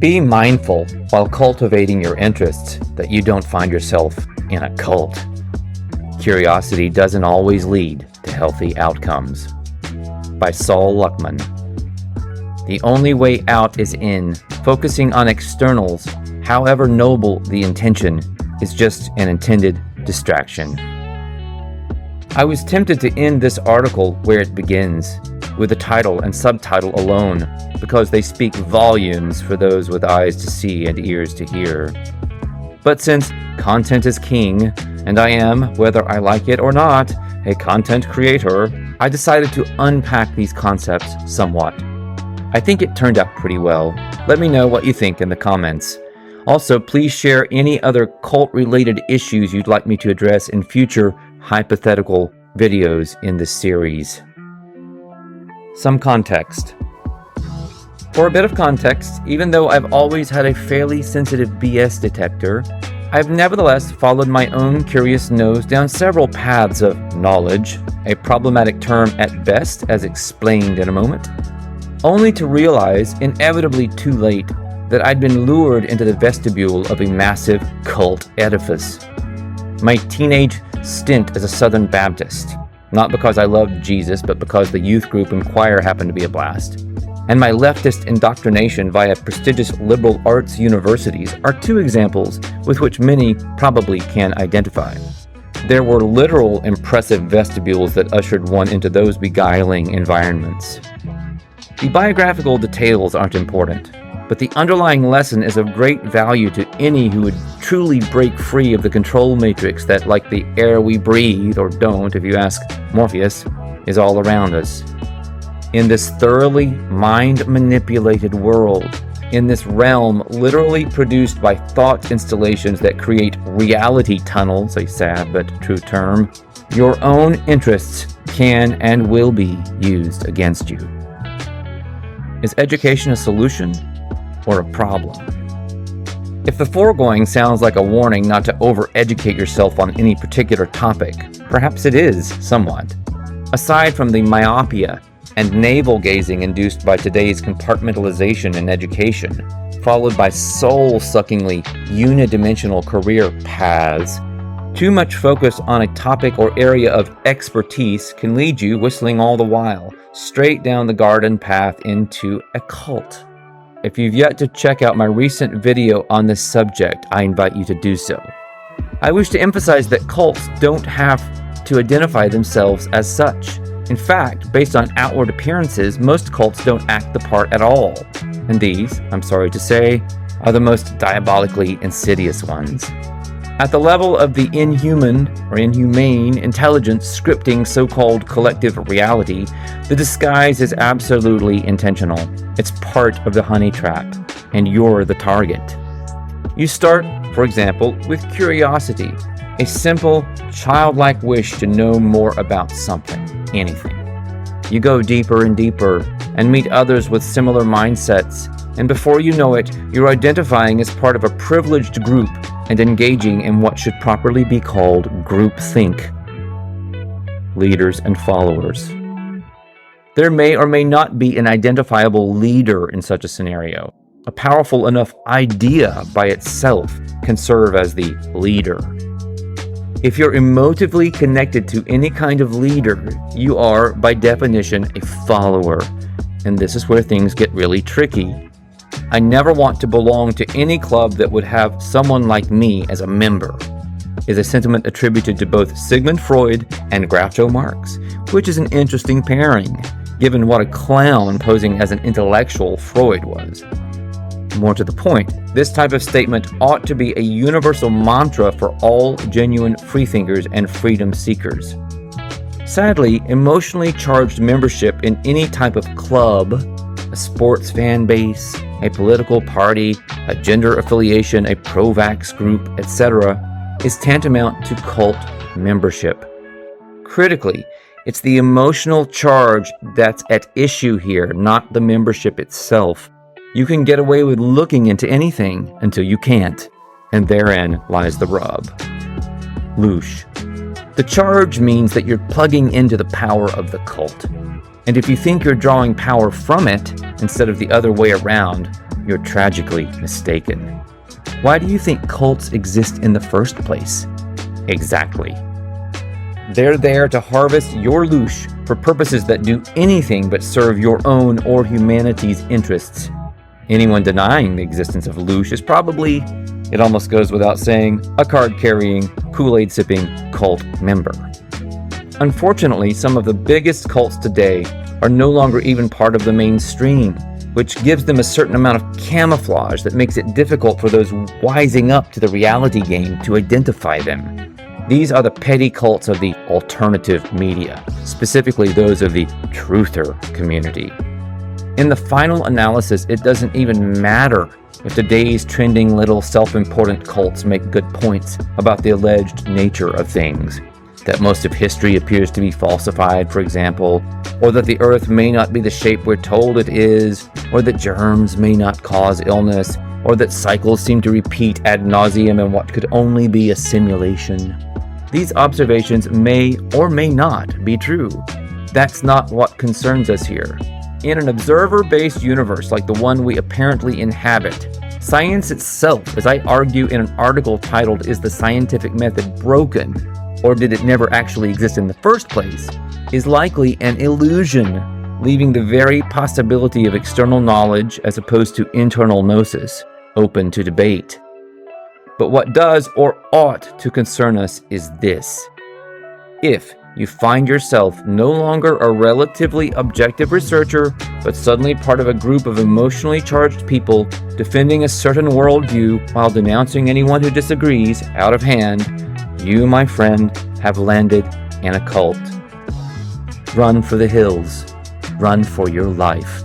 Be mindful while cultivating your interests that you don't find yourself in a cult. Curiosity doesn't always lead to healthy outcomes. By Saul Luckman. The only way out is in. Focusing on externals, however noble the intention, is just an intended distraction. I was tempted to end this article where it begins, with the title and subtitle alone, because they speak volumes for those with eyes to see and ears to hear. But since content is king, and I am, whether I like it or not, a content creator, I decided to unpack these concepts somewhat. I think it turned out pretty well. Let me know what you think in the comments. Also, please share any other cult-related issues you'd like me to address in future hypothetical videos in this series. Some context. For a bit of context, even though I've always had a fairly sensitive BS detector, I've nevertheless followed my own curious nose down several paths of knowledge, a problematic term at best, as explained in a moment, only to realize, inevitably too late, that I'd been lured into the vestibule of a massive cult edifice. My teenage stint as a Southern Baptist, not because I loved Jesus, but because the youth group and choir happened to be a blast, and my leftist indoctrination via prestigious liberal arts universities are two examples with which many probably can identify. There were literal impressive vestibules that ushered one into those beguiling environments. The biographical details aren't important, but the underlying lesson is of great value to any who would truly break free of the control matrix that, like the air we breathe, or don't if you ask Morpheus, is all around us. In this thoroughly mind-manipulated world, in this realm literally produced by thought installations that create reality tunnels, a sad but true term, your own interests can and will be used against you. Is education a solution or a problem? If the foregoing sounds like a warning not to over-educate yourself on any particular topic, perhaps it is somewhat. Aside from the myopia and navel-gazing induced by today's compartmentalization in education, followed by soul-suckingly unidimensional career paths, too much focus on a topic or area of expertise can lead you, whistling all the while, straight down the garden path into a cult. If you've yet to check out my recent video on this subject, I invite you to do so. I wish to emphasize that cults don't have to identify themselves as such. In fact, based on outward appearances, most cults don't act the part at all. And these, I'm sorry to say, are the most diabolically insidious ones. At the level of the inhuman or inhumane intelligence scripting so-called collective reality, the disguise is absolutely intentional. It's part of the honey trap, and you're the target. You start, for example, with curiosity, a simple, childlike wish to know more about something, anything. You go deeper and deeper, and meet others with similar mindsets, and before you know it, you're identifying as part of a privileged group and engaging in what should properly be called groupthink. Leaders and followers. There may or may not be an identifiable leader in such a scenario. A powerful enough idea by itself can serve as the leader. If you're emotively connected to any kind of leader, you are, by definition, a follower. And this is where things get really tricky. I never want to belong to any club that would have someone like me as a member, is a sentiment attributed to both Sigmund Freud and Groucho Marx, which is an interesting pairing, given what a clown posing as an intellectual Freud was. More to the point, this type of statement ought to be a universal mantra for all genuine freethinkers and freedom seekers. Sadly, emotionally charged membership in any type of club, a sports fan base, a political party, a gender affiliation, a pro-vax group, etc., is tantamount to cult membership. Critically, it's the emotional charge that's at issue here, not the membership itself. You can get away with looking into anything until you can't, and therein lies the rub. Loosh. The charge means that you're plugging into the power of the cult. And if you think you're drawing power from it, instead of the other way around, you're tragically mistaken. Why do you think cults exist in the first place? Exactly. They're there to harvest your loosh for purposes that do anything but serve your own or humanity's interests. Anyone denying the existence of loosh is probably, it almost goes without saying, a card-carrying, Kool-Aid sipping cult member. Unfortunately, some of the biggest cults today are no longer even part of the mainstream, which gives them a certain amount of camouflage that makes it difficult for those wising up to the reality game to identify them. These are the petty cults of the alternative media, specifically those of the truther community. In the final analysis, it doesn't even matter if today's trending little self-important cults make good points about the alleged nature of things. That most of history appears to be falsified, for example, or that the earth may not be the shape we're told it is, or that germs may not cause illness, or that cycles seem to repeat ad nauseum in what could only be a simulation. These observations may or may not be true. That's not what concerns us here. In an observer-based universe like the one we apparently inhabit, science itself, as I argue in an article titled "Is the Scientific Method Broken? Or did it never actually exist in the first place?" is likely an illusion, leaving the very possibility of external knowledge as opposed to internal gnosis open to debate. But what does or ought to concern us is this. If you find yourself no longer a relatively objective researcher, but suddenly part of a group of emotionally charged people defending a certain worldview while denouncing anyone who disagrees out of hand, you, my friend, have landed in a cult. Run for the hills. Run for your life.